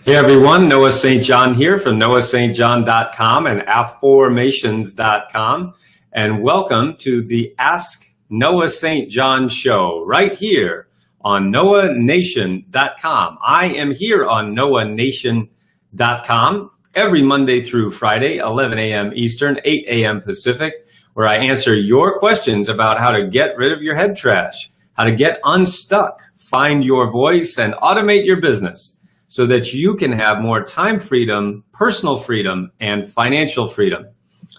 Hey everyone, Noah St. John here from noahstjohn.com and affirmations.com, and welcome to the Ask Noah St. John show right here on noahnation.com. I am here on noahnation.com every Monday through Friday, 11 a.m. Eastern, 8 a.m. Pacific, where I answer your questions about how to get rid of your head trash, how to get unstuck, find your voice, and automate your business, so that you can have more time freedom, personal freedom, and financial freedom.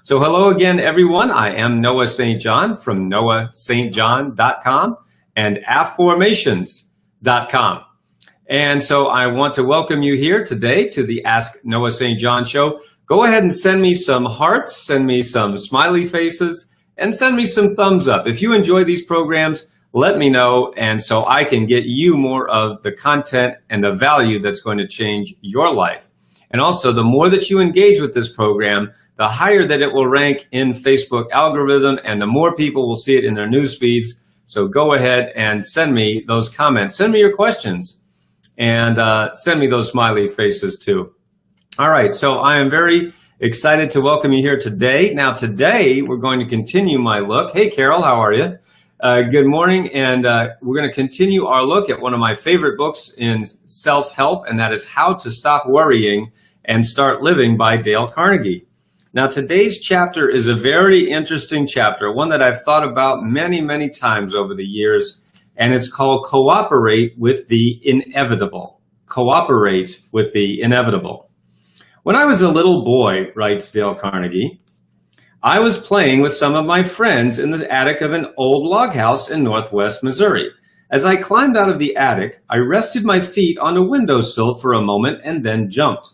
So hello again, everyone. I am Noah St. John from noahnstjohn.com and affirmations.com. And so I want to welcome you here today to the Ask Noah St. John show. Go ahead and send me some hearts, send me some smiley faces, and send me some thumbs up. If you enjoy these programs, let me know, and so I can get you more of the content and the value that's going to change your life. And also, the more that you engage with this program, the higher that it will rank in Facebook algorithm, and the more people will see it in their news feeds. So go ahead and send me those comments. Send me your questions, and send me those smiley faces too. All right, so I am very excited to welcome you here today. Now, today, we're going to continue my look. Hey, Carol, how are you? Good morning, and we're going to continue our look at one of my favorite books in self-help, and that is How to Stop Worrying and Start Living by Dale Carnegie. Now, today's chapter is a very interesting chapter, one that I've thought about many, many times over the years, and it's called Cooperate with the Inevitable. Cooperate with the Inevitable. When I was a little boy, writes Dale Carnegie, I was playing with some of my friends in the attic of an old log house in northwest Missouri. As I climbed out of the attic, I rested my feet on a windowsill for a moment and then jumped.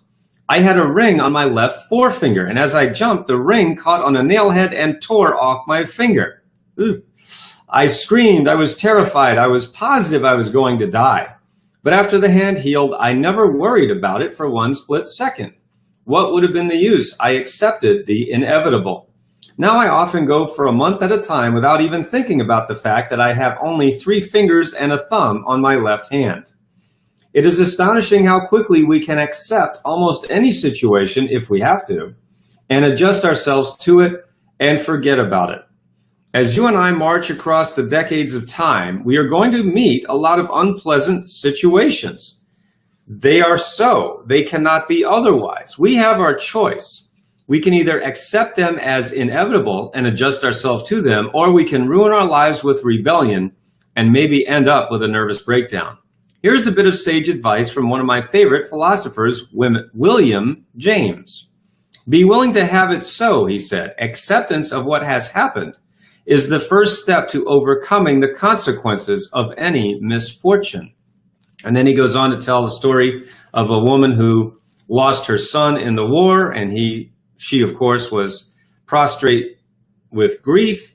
I had a ring on my left forefinger, and as I jumped, the ring caught on a nailhead and tore off my finger. Ugh. I screamed. I was terrified. I was positive I was going to die. But after the hand healed, I never worried about it for one split second. What would have been the use? I accepted the inevitable. Now I often go for a month at a time without even thinking about the fact that I have only 3 fingers and a thumb on my left hand. It is astonishing how quickly we can accept almost any situation if we have to, and adjust ourselves to it and forget about it. As you and I march across the decades of time, we are going to meet a lot of unpleasant situations. They are so. They cannot be otherwise. We have our choice. We can either accept them as inevitable and adjust ourselves to them, or we can ruin our lives with rebellion and maybe end up with a nervous breakdown. Here's a bit of sage advice from one of my favorite philosophers, William James. Be willing to have it so, he said. Acceptance of what has happened is the first step to overcoming the consequences of any misfortune. And then he goes on to tell the story of a woman who lost her son in the war, and she, of course, was prostrate with grief,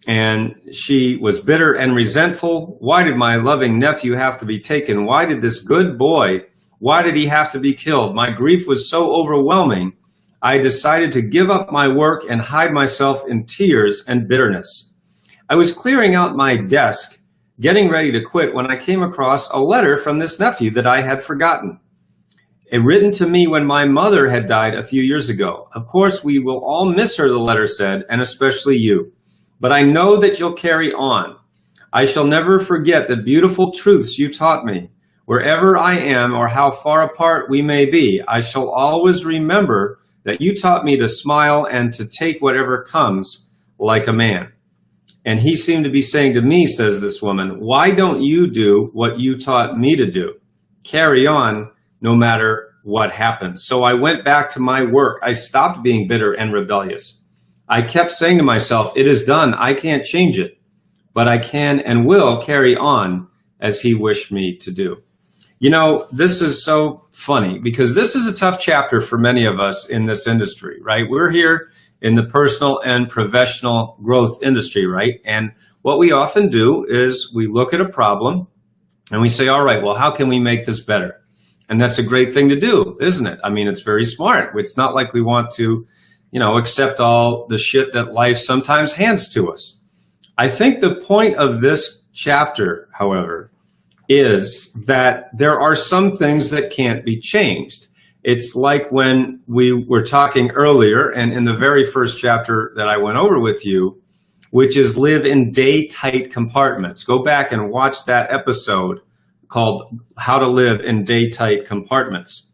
and she was bitter and resentful. Why did my loving nephew have to be taken? Why did this good boy, why did he have to be killed? My grief was so overwhelming, I decided to give up my work and hide myself in tears and bitterness. I was clearing out my desk, getting ready to quit, when I came across a letter from this nephew that I had forgotten. It written to me when my mother had died a few years ago. Of course, we will all miss her, the letter said, and especially you. But I know that you'll carry on. I shall never forget the beautiful truths you taught me. Wherever I am or how far apart we may be, I shall always remember that you taught me to smile and to take whatever comes like a man. And he seemed to be saying to me, says this woman, why don't you do what you taught me to do? Carry on no matter what happens. So I went back to my work. I stopped being bitter and rebellious. I kept saying to myself, it is done. I can't change it, but I can and will carry on as he wished me to do. You know, this is so funny because this is a tough chapter for many of us in this industry, right? We're here in the personal and professional growth industry, right? And what we often do is we look at a problem and we say, all right, well, how can we make this better? And that's a great thing to do, isn't it? I mean, it's very smart. It's not like we want to, accept all the shit that life sometimes hands to us. I think the point of this chapter, however, is that there are some things that can't be changed. It's like when we were talking earlier, and in the very first chapter that I went over with you, which is live in day-tight compartments. Go back and watch that episode called How to Live in Day-Tight Compartments.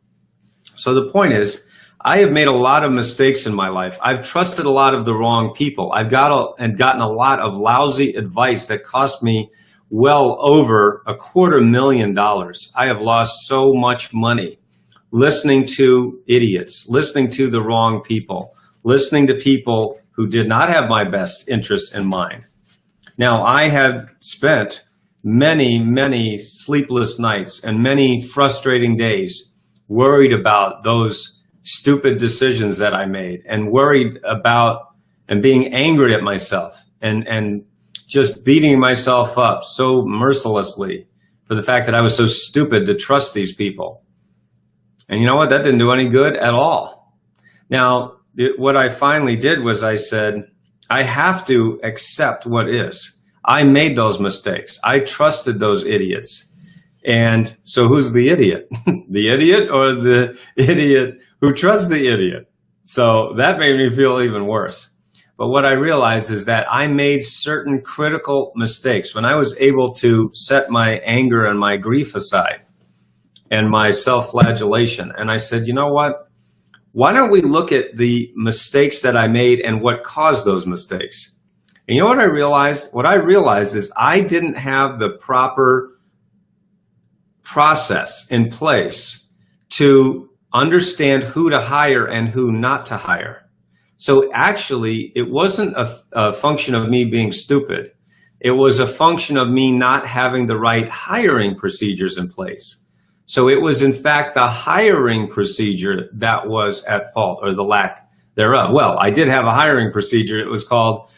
So the point is, I have made a lot of mistakes in my life. I've trusted a lot of the wrong people. I've gotten a lot of lousy advice that cost me well over $250,000. I have lost so much money listening to idiots, listening to the wrong people, listening to people who did not have my best interest in mind. Now, I have spent many, many sleepless nights and many frustrating days worried about those stupid decisions that I made, and worried about and being angry at myself and just beating myself up so mercilessly for the fact that I was so stupid to trust these people. And you know what? That didn't do any good at all. Now, what I finally did was I said, I have to accept what is. I made those mistakes. I trusted those idiots. And so who's the idiot? The idiot or the idiot who trusts the idiot? So that made me feel even worse. But what I realized is that I made certain critical mistakes when I was able to set my anger and my grief aside and my self-flagellation. And I said, you know what? Why don't we look at the mistakes that I made and what caused those mistakes? And you know what I realized? What I realized is I didn't have the proper process in place to understand who to hire and who not to hire. So actually, it wasn't a function of me being stupid. It was a function of me not having the right hiring procedures in place. So it was, in fact, the hiring procedure that was at fault, or the lack thereof. Well, I did have a hiring procedure. It was called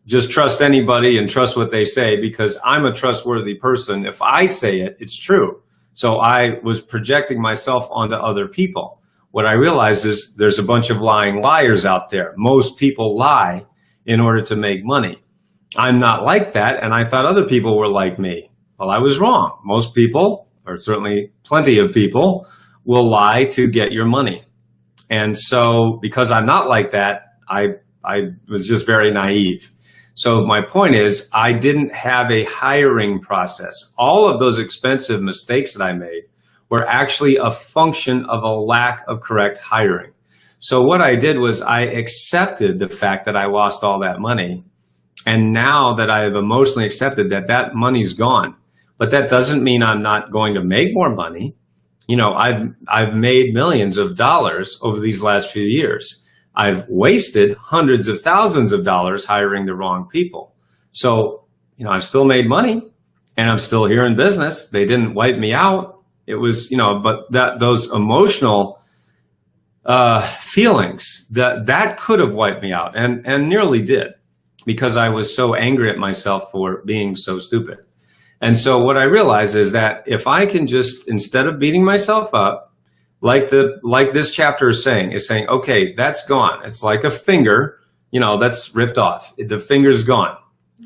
just trust anybody and trust what they say, because I'm a trustworthy person. If I say it, it's true. So I was projecting myself onto other people. What I realized is there's a bunch of lying liars out there. Most people lie in order to make money. I'm not like that, and I thought other people were like me. Well, I was wrong. Most people, or certainly plenty of people, will lie to get your money. And so because I'm not like that, I was just very naive. So my point is, I didn't have a hiring process. All of those expensive mistakes that I made were actually a function of a lack of correct hiring. So what I did was I accepted the fact that I lost all that money. And now that I have emotionally accepted that that money's gone, but that doesn't mean I'm not going to make more money. You know, I've made millions of dollars over these last few years. I've wasted hundreds of thousands of dollars hiring the wrong people. So, you know, I've still made money and I'm still here in business. They didn't wipe me out. It was, you know, but those emotional feelings, that could have wiped me out, and nearly did, because I was so angry at myself for being so stupid. And so what I realized is that if I can just, instead of beating myself up, like this chapter is saying, okay, that's gone. It's like a finger, you know, that's ripped off. The finger's gone.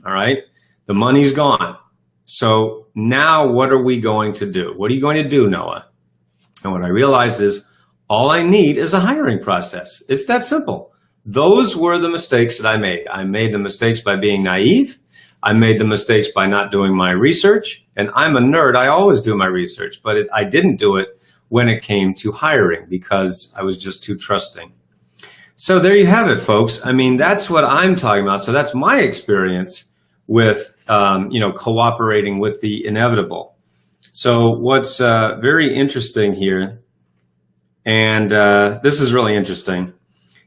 All right. The money's gone. So now what are we going to do? What are you going to do, Noah? And what I realized is all I need is a hiring process. It's that simple. Those were the mistakes that I made. I made the mistakes by being naive. I made the mistakes by not doing my research. And I'm a nerd. I always do my research, but I didn't do it when it came to hiring because I was just too trusting. So there you have it, folks. I mean, that's what I'm talking about. So that's my experience with, you know, cooperating with the inevitable. So what's very interesting here, and this is really interesting,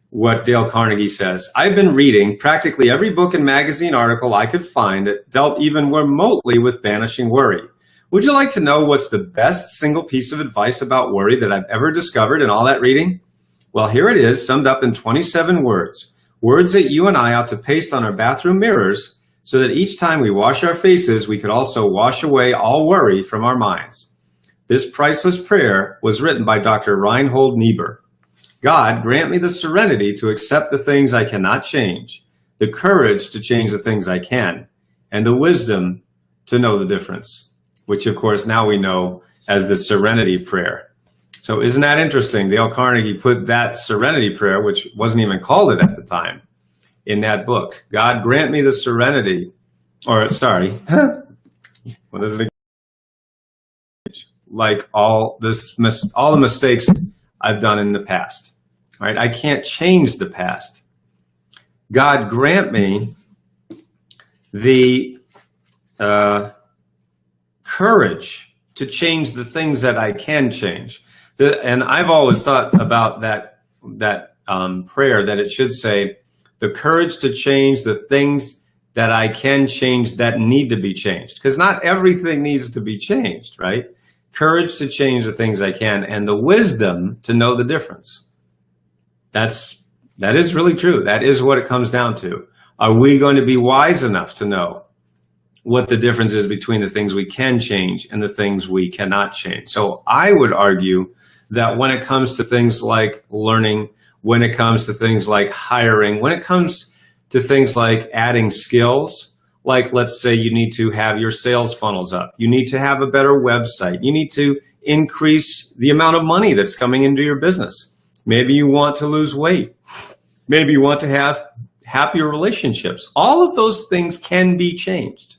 what Dale Carnegie says. I've been reading practically every book and magazine article I could find that dealt even remotely with banishing worry. Would you like to know what's the best single piece of advice about worry that I've ever discovered in all that reading? Well, here it is, summed up in 27 words. Words that you and I ought to paste on our bathroom mirrors so that each time we wash our faces, we could also wash away all worry from our minds. This priceless prayer was written by Dr. Reinhold Niebuhr. God, grant me the serenity to accept the things I cannot change, the courage to change the things I can, and the wisdom to know the difference. which of course now we know as the Serenity Prayer. So isn't that interesting? Dale Carnegie put that Serenity Prayer, which wasn't even called it at the time, in that book. God grant me the serenity, or sorry, what is it? Like all the mistakes I've done in the past, right? I can't change the past. God grant me the courage to change the things that I can change. And I've always thought about that prayer, that it should say, the courage to change the things that I can change that need to be changed. Because not everything needs to be changed, right? Courage to change the things I can, and the wisdom to know the difference. That is really true. That is what it comes down to. Are we going to be wise enough to know what the difference is between the things we can change and the things we cannot change? So I would argue that when it comes to things like learning, when it comes to things like hiring, when it comes to things like adding skills, like let's say you need to have your sales funnels up, you need to have a better website, you need to increase the amount of money that's coming into your business. Maybe you want to lose weight. Maybe you want to have happier relationships. All of those things can be changed.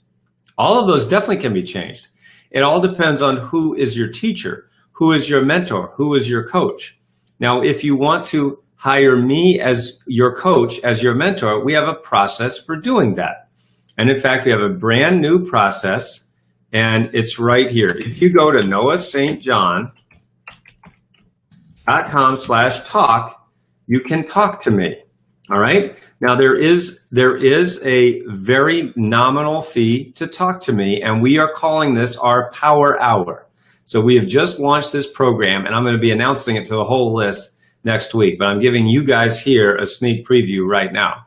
All of those definitely can be changed. It all depends on who is your teacher, who is your mentor, who is your coach. Now, if you want to hire me as your coach, as your mentor, we have a process for doing that. And in fact, we have a brand new process, and it's right here. If you go to noahstjohn.com/talk, you can talk to me. All right. Now there is a very nominal fee to talk to me, and we are calling this our Power Hour. So we have just launched this program, and I'm going to be announcing it to the whole list next week, but I'm giving you guys here a sneak preview right now.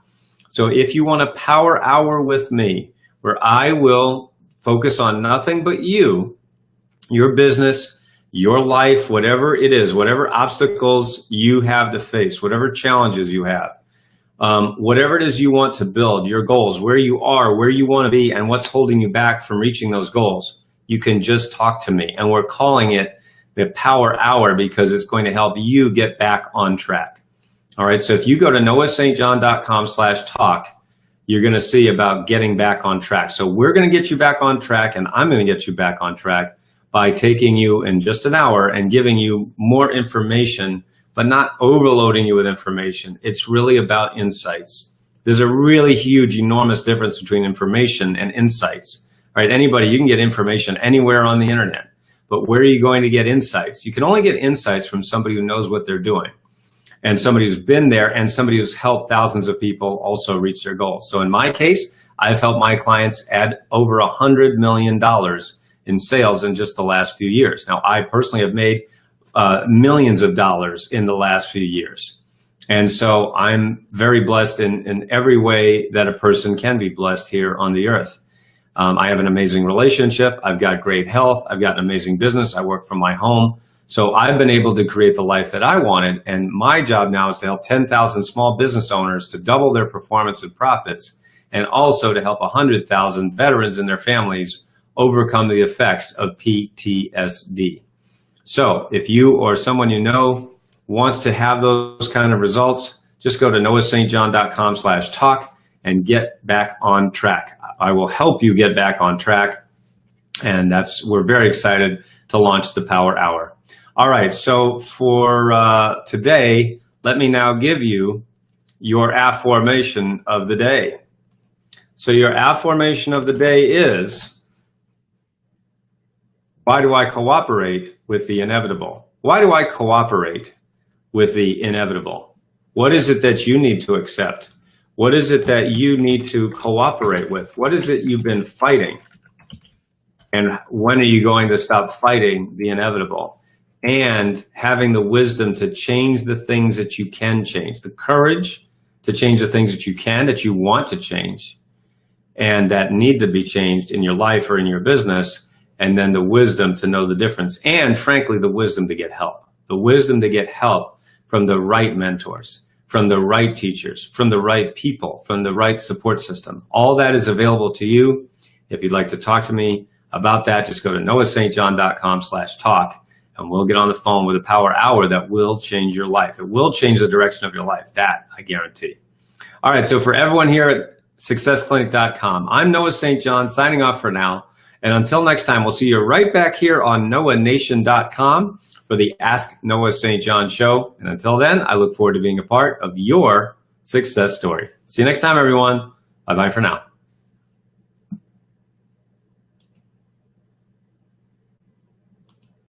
So if you want a Power Hour with me, where I will focus on nothing but you, your business, your life, whatever it is, whatever obstacles you have to face, whatever challenges you have, whatever it is you want to build, your goals, where you are, where you want to be, and what's holding you back from reaching those goals, you can just talk to me. And we're calling it the Power Hour because it's going to help you get back on track. All right, so if you go to noahstjohn.com/talk, you're going to see about getting back on track. So we're going to get you back on track, and I'm going to get you back on track by taking you in just an hour and giving you more information, but not overloading you with information. It's really about insights. There's a really huge, enormous difference between information and insights. Right? Anybody, you can get information anywhere on the internet, but where are you going to get insights? You can only get insights from somebody who knows what they're doing, and somebody who's been there, and somebody who's helped thousands of people also reach their goals. So in my case, I've helped my clients add over $100 million in sales in just the last few years. Now, I personally have made millions of dollars in the last few years. And so I'm very blessed in every way that a person can be blessed here on the earth. I have an amazing relationship. I've got great health. I've got an amazing business. I work from my home. So I've been able to create the life that I wanted. And my job now is to help 10,000 small business owners to double their performance and profits, and also to help 100,000 veterans and their families overcome the effects of PTSD. So if you or someone you know wants to have those kind of results, just go to noahstjohn.com/talk and get back on track. I will help you get back on track. And we're very excited to launch the Power Hour. All right, so for today, let me now give you your affirmation of the day. So your affirmation of the day is, why do I cooperate with the inevitable? Why do I cooperate with the inevitable? What is it that you need to accept? What is it that you need to cooperate with? What is it you've been fighting? And when are you going to stop fighting the inevitable? And having the wisdom to change the things that you can change, the courage to change the things that you can, that you want to change, and that need to be changed in your life or in your business, and then the wisdom to know the difference, and frankly, the wisdom to get help. The wisdom to get help from the right mentors, from the right teachers, from the right people, from the right support system. All that is available to you. If you'd like to talk to me, about that, just go to noahstjohn.com/talk, and we'll get on the phone with a power hour that will change your life. It will change the direction of your life. That I guarantee. All right, so for everyone here at successclinic.com, I'm Noah St. John signing off for now. And until next time, we'll see you right back here on noahnation.com for the Ask Noah St. John show. And until then, I look forward to being a part of your success story. See you next time, everyone. Bye-bye for now.